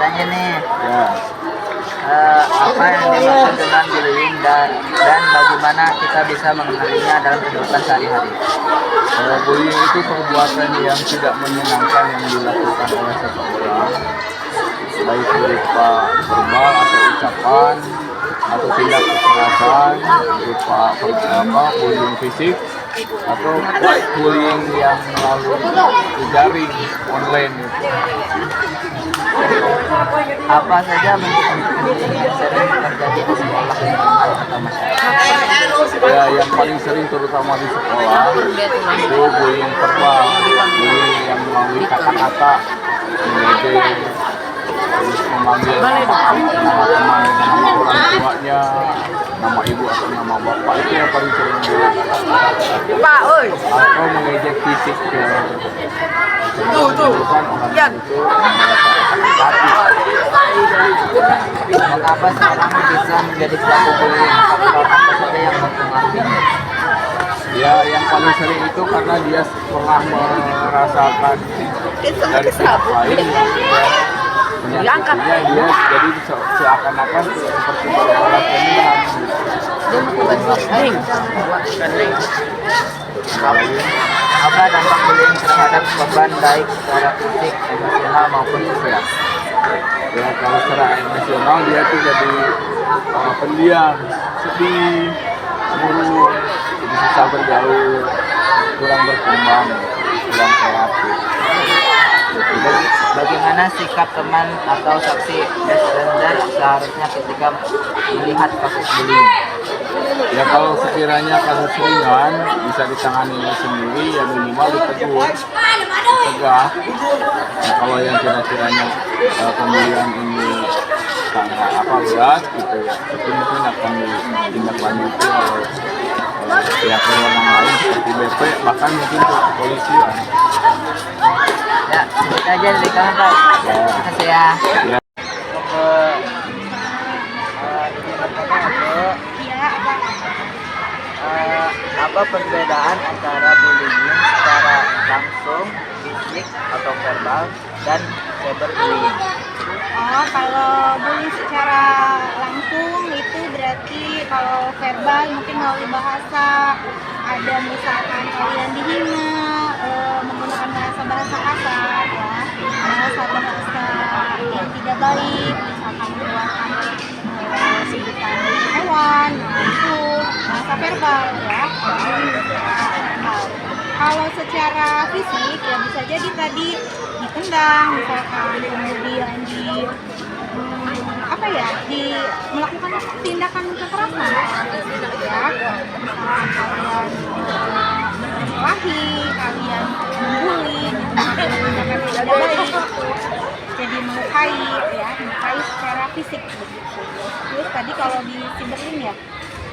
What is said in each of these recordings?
tanya nih, Ya, apa yang dimaksud dengan bullying dan bagaimana kita bisa mengenalinya dalam kehidupan sehari-hari? bullying itu perbuatan yang tidak menyenangkan yang dilakukan oleh seseorang, baik berupa verbal atau ucapan atau tindak kekerasan berupa bullying fisik atau bullying yang melalui daring online itu. Apa saja bentuk-bentuk bullying yang sering terjadi di sekolah, lingkungan, atau masyarakat? Ya, yang paling sering terutama di sekolah itu bullying verbal, bullying yang melalui kata-kata, mengejek, terus memanggil nama teman dengan nama orang tuanya, nama ibu atau nama bapak, itu yang paling sering Pak, oi. atau mengejek fisik ke menyebabkan orang itu merasa sakit hati. Mengapa seorang bisa menjadi pelaku bullying? Faktor apa saja yang mempengaruhinya? Ya, yang paling sering itu karena dia pernah merasakan dari pihak lain ya, menyakitinya, dia jadi seakan-akan seperti berbalas dendam. Apa dampak bullying terhadap korban baik secara fisik, emosional maupun sosial? Ya, kalau secara emosional dia tuh jadi pendiam, sedih, murung, jadi susah bergaul, kurang berkembang, kurang kreatif. Bagaimana sikap teman atau saksi bystander seharusnya ketika melihat kasus bullying? Ya, kalau sekiranya kasus ringan bisa ditangani sendiri, ya minimal ditegur, ditegah. Nah, kalau yang kira-kiranya kemudian ini sangat berat gitu ya, itu mungkin akan ditindaklanjuti oleh pihak berwenang lain seperti BP, bahkan mungkin ke kepolisian. Ya, sebut aja dari kamu Pak. Ya, Terima kasih ya. ya. Apa perbedaan antara bullying secara langsung, fisik atau verbal, dan cyberbullying? Oh, kalau bullying secara langsung itu berarti kalau verbal mungkin melalui bahasa, ada misalkan kalian dihina, menggunakan bahasa kasar ya, bahasa yang tidak baik, misalkan menggunakan sebutan hewan, nah itu bahasa verbal ya. Kalau secara fisik ya bisa jadi tadi ditendang misalkan, kemudian melakukan tindakan kekerasan ya, misalkan kalian memarahi, kalian membuli, tindakan tidak baik, jadi melukai ya, melukai secara fisik begitu. Terus tadi kalau di cyberbullying ya,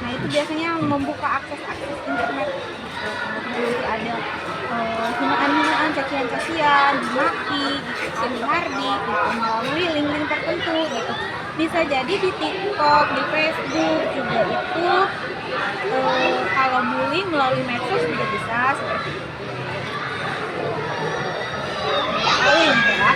nah itu biasanya membuka akses internet gitu. Kemudian ada hinaan-hinaan, cacian-cacian, dimaki gitu, dihardi gitu, melalui link-link tertentu gitu. Bisa jadi di TikTok, di Facebook juga itu kalau bullying melalui medsos juga bisa seperti itu. Paling ya,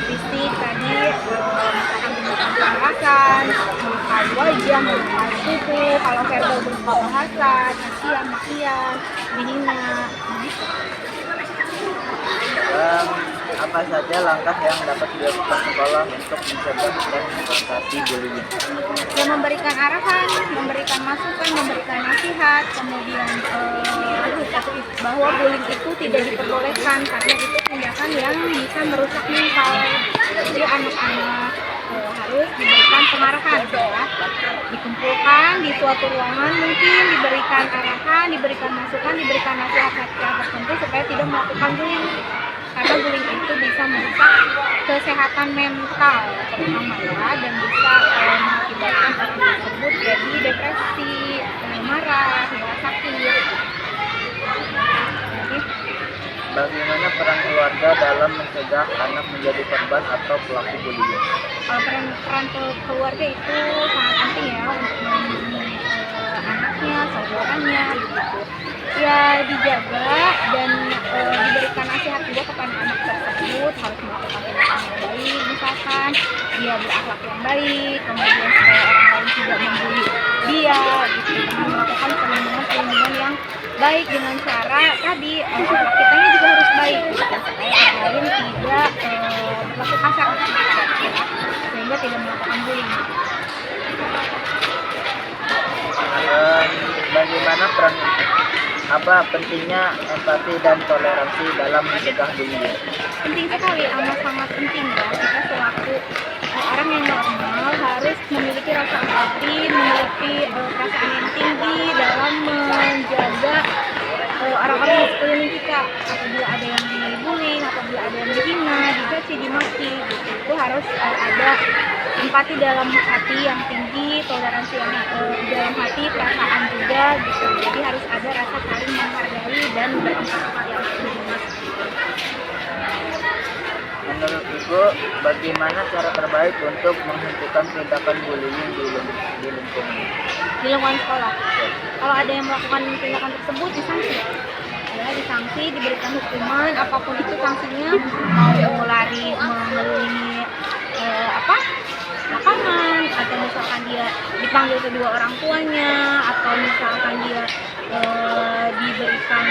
fisik tadi misalkan menggunakan kekerasan, melukai wajah, melukai tubuh. Kalau verbal berupa bahasa, cacian, makian, dihina, begitu. Apa saja langkah yang dapat dilakukan sekolah untuk mencegah dan mengatasi bullying? Ya, memberikan arahan, memberikan masukan, memberikan nasihat, kemudian bahwa bullying itu tidak diperbolehkan karena itu tindakan yang bisa merusak mental. Jadi anak-anak harus diberikan pengarahan ya, dikumpulkan di suatu ruangan, mungkin diberikan arahan, diberikan masukan, diberikan nasihat-nasihat tertentu supaya tidak melakukan bullying. Karena bullying itu bisa merusak kesehatan mental terutama ya, dan bisa mengakibatkan orang tersebut jadi depresi, marah, hingga sakit. Jadi, Bagaimana peran keluarga dalam mencegah anak menjadi korban atau pelaku bullying? peran keluarga itu sangat penting ya untuk melindungi anaknya, saudaranya gitu. Ya dijaga dan diberikan nasihat nasihat juga kepada anak tersebut harus melakukan tindakan yang baik, misalkan dia berakhlak yang baik, kemudian supaya orang lain tidak membuli dia gitu, dengan melakukan perlindungan yang baik dengan cara tadi akhlak kitanya juga harus baik gitu, supaya orang lain tidak berlaku kasar sehingga tidak melakukan bullying. Bagaimana peran pentingnya empati dan toleransi dalam mencegah bullying? Penting sekali, amat sangat penting ya. Kita selaku orang yang normal harus memiliki rasa empati, memiliki perasaan yang tinggi dalam menjaga orang-orang di sekeliling kita. Apabila ada yang dibullying, apabila ada yang dihina, dicaci, dimaki, gitu. Itu harus ada empati dalam hati yang tinggi, toleransi yang di dalam hati, perasaan juga gitu. Jadi harus ada rasa saling menghargai dan berempati yang tinggi. Menurut Ibu, bagaimana cara terbaik untuk menghentikan tindakan bullying di lingkungan? Di lingkungan sekolah, kalau ada yang melakukan tindakan tersebut disanksi, ya disanksi, diberikan hukuman apapun itu sanksinya, mau lari mengelilingi lapangan, atau misalkan dia dipanggil kedua orang tuanya, atau misalkan dia diberikan